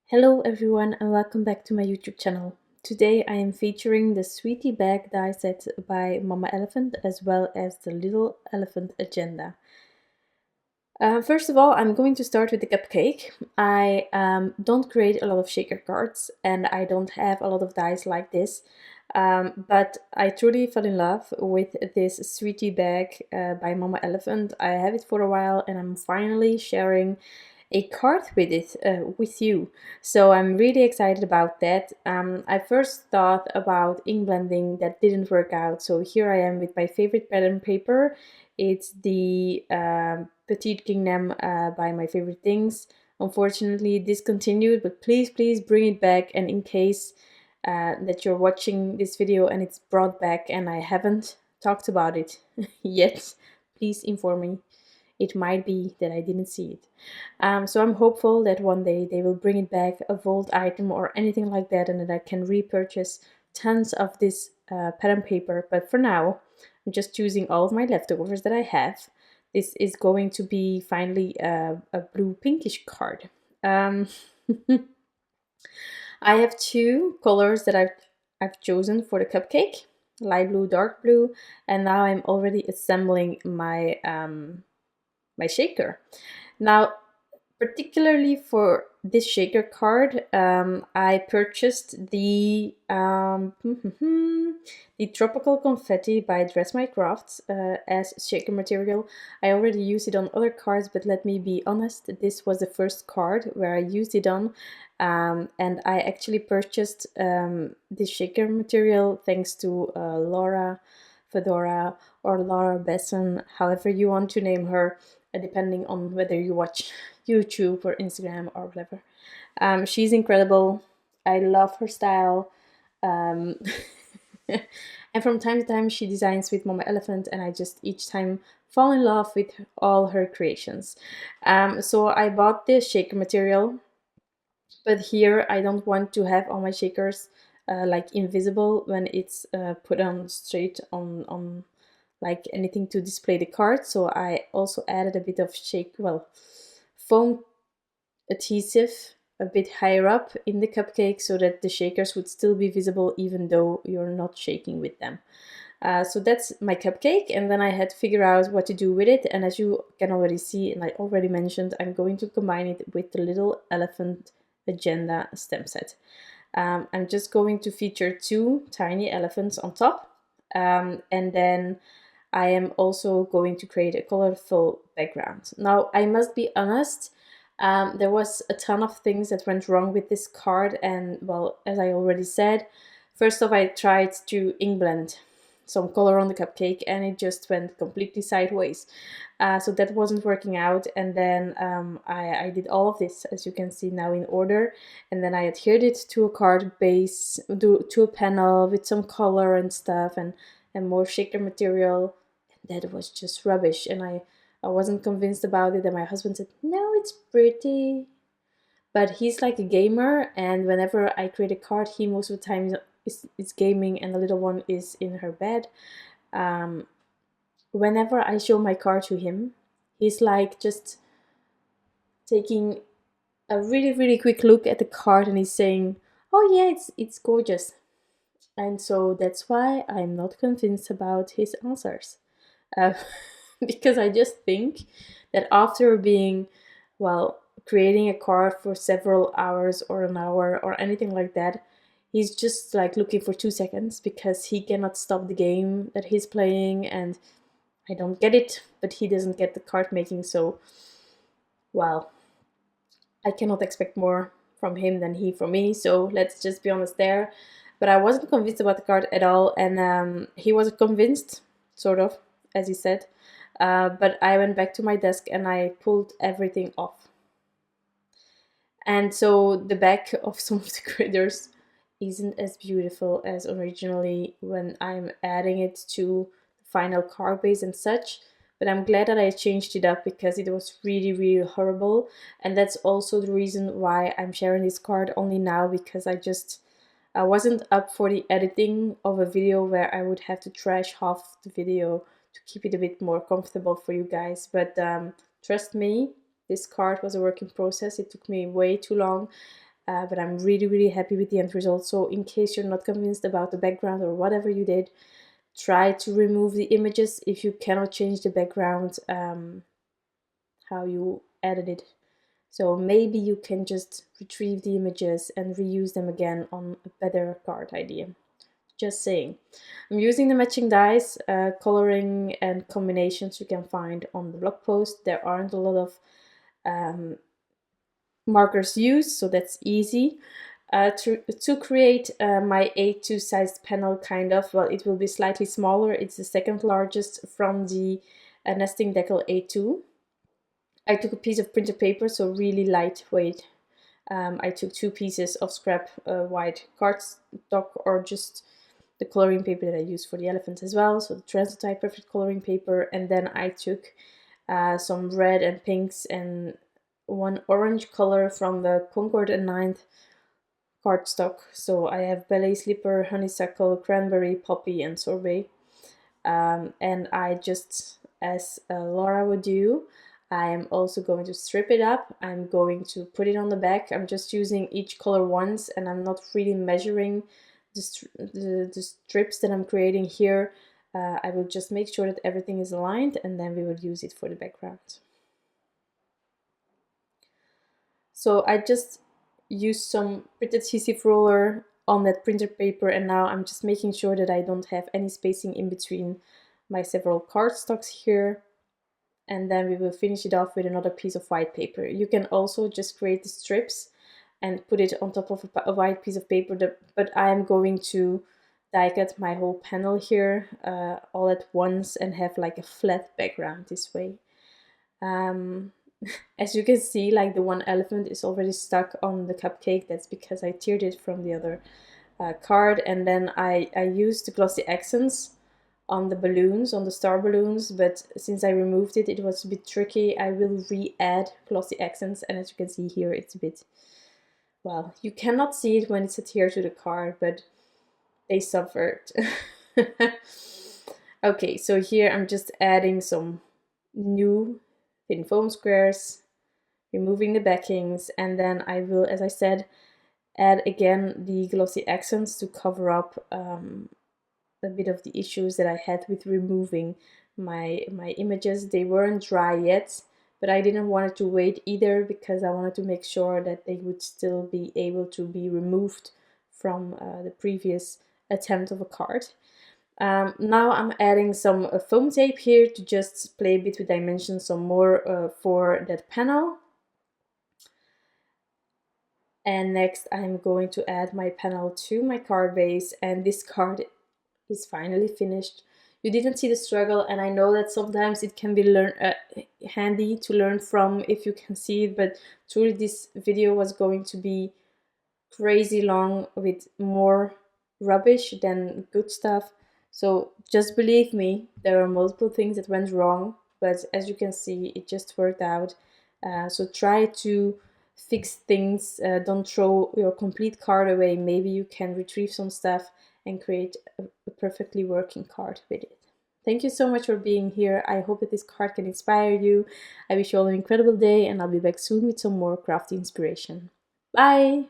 Hello everyone and welcome back to my YouTube channel. Today I am featuring the Sweetie Bag die set by Mama Elephant as well as the Little Elephant Agenda. First of all, I'm going to start with the cupcake. I don't create a lot of shaker cards and I don't have a lot of dies like this, but I truly fell in love with this Sweetie Bag by Mama Elephant. I have it for a while and I'm finally sharing a card with it with you, so I'm really excited about that. I first thought about ink blending, that didn't work out, so here I am with my favorite pattern paper. It's the Petite Gingham by My Favorite Things. Unfortunately discontinued, but please bring it back, and in case that you're watching this video and it's brought back and I haven't talked about it yet, please inform me. It might be that I didn't see it. So I'm hopeful that one day they will bring it back, a vault item or anything like that, and that I can repurchase tons of this pattern paper. But for now, I'm just choosing all of my leftovers that I have. This is going to be finally a blue pinkish card. I have two colors that I've chosen for the cupcake, light blue, dark blue, and now I'm already assembling my my shaker. Now, particularly for this shaker card, I purchased the the Tropical Confetti by Dress My Crafts as shaker material. I already used it on other cards, but let me be honest, this was the first card where I used it on, and I actually purchased this shaker material thanks to Laura Fedora or Laura Bassen, however you want to name her, depending on whether you watch YouTube or Instagram or whatever. She's incredible. I love her style. Um, and from time to time she designs with Mama Elephant, and I just each time fall in love with all her creations. So I bought this shaker material, but here I don't want to have all my shakers like invisible when it's put on straight on like anything to display the card. So I also added a bit of foam adhesive a bit higher up in the cupcake so that the shakers would still be visible even though you're not shaking with them. So that's my cupcake, and then I had to figure out what to do with it, and as you can already see and I already mentioned, I'm going to combine it with the Little Elephant Agenda stem set. I'm just going to feature two tiny elephants on top, and then I am also going to create a colorful background. Now, I must be honest, there was a ton of things that went wrong with this card, and well, as I already said, first off I tried to ink blend some color on the cupcake and it just went completely sideways. So that wasn't working out, and then I did all of this, as you can see now, in order, and then I adhered it to a card base, to a panel with some color and stuff, and more shaker material, and that was just rubbish, and I wasn't convinced about it, and my husband said, no, it's pretty. But he's like a gamer, and whenever I create a card, he most of the time is gaming and the little one is in her bed. Whenever I show my card to him, he's like just taking a really quick look at the card and he's saying, oh yeah, it's gorgeous. And so that's why I'm not convinced about his answers. Uh, because I just think that after being, well, creating a card for several hours or an hour or anything like that, he's just like looking for 2 seconds because he cannot stop the game that he's playing, and I don't get it, but he doesn't get the card making, so, well, I cannot expect more from him than he from me, so let's just be honest there. But I wasn't convinced about the card at all, and he was convinced, sort of, as he said. But I went back to my desk and I pulled everything off. And so the back of some of the critters isn't as beautiful as originally when I'm adding it to the final card base and such. But I'm glad that I changed it up because it was really horrible. And that's also the reason why I'm sharing this card only now, because I wasn't up for the editing of a video where I would have to trash half the video to keep it a bit more comfortable for you guys. But trust me, this card was a work in process. It took me way too long. but I'm really happy with the end result. So in case you're not convinced about the background or whatever you did, try to remove the images if you cannot change the background, how you added it. So maybe you can just retrieve the images and reuse them again on a better card idea. Just saying. I'm using the matching dies, coloring and combinations you can find on the blog post. There aren't a lot of markers used, so that's easy. To create my A2 sized panel, kind of, well, it will be slightly smaller. It's the second largest from the Nesting Deckle A2. I took a piece of printer paper, so really lightweight. I took 2 pieces of scrap white cardstock, or just the coloring paper that I use for the elephants as well, so the Transotype perfect coloring paper, and then I took some red and pinks and one orange color from the Concord and 9th cardstock. So I have Ballet slipper, Honeysuckle, Cranberry, Poppy, and Sorbet. And I just, as Laura would do, I am also going to strip it up. I'm going to put it on the back. I'm just using each color once, and I'm not really measuring the strips that I'm creating here. I will just make sure that everything is aligned, and then we will use it for the background. So I just used some printed adhesive roller on that printer paper, and now I'm just making sure that I don't have any spacing in between my several cardstocks here. And then we will finish it off with another piece of white paper. You can also just create the strips and put it on top of a white piece of paper, but I am going to die cut my whole panel here all at once and have like a flat background this way. As you can see, like the one elephant is already stuck on the cupcake. That's because I teared it from the other card, and then I used the glossy accents on the balloons, on the star balloons, but since I removed it, it was a bit tricky. I will re-add glossy accents, and as you can see here, it's a bit, well, you cannot see it when it's adhered to the card, but they suffered. Okay, so here I'm just adding some new thin foam squares, removing the backings, and then I will, as I said, add again the glossy accents to cover up a bit of the issues that I had with removing my images. They weren't dry yet, but I didn't want it to wait either, because I wanted to make sure that they would still be able to be removed from the previous attempt of a card. Now I'm adding some foam tape here to just play a bit with dimensions some more for that panel. And next I'm going to add my panel to my card base, and this card is finally finished. You didn't see the struggle, and I know that sometimes it can be handy to learn from if you can see it, but truly this video was going to be crazy long with more rubbish than good stuff. So just believe me, there are multiple things that went wrong, but as you can see, it just worked out. So try to fix things, don't throw your complete card away. Maybe you can retrieve some stuff and create a perfectly working card with it. Thank you so much for being here. I hope that this card can inspire you. I wish you all an incredible day, and I'll be back soon with some more crafty inspiration. Bye!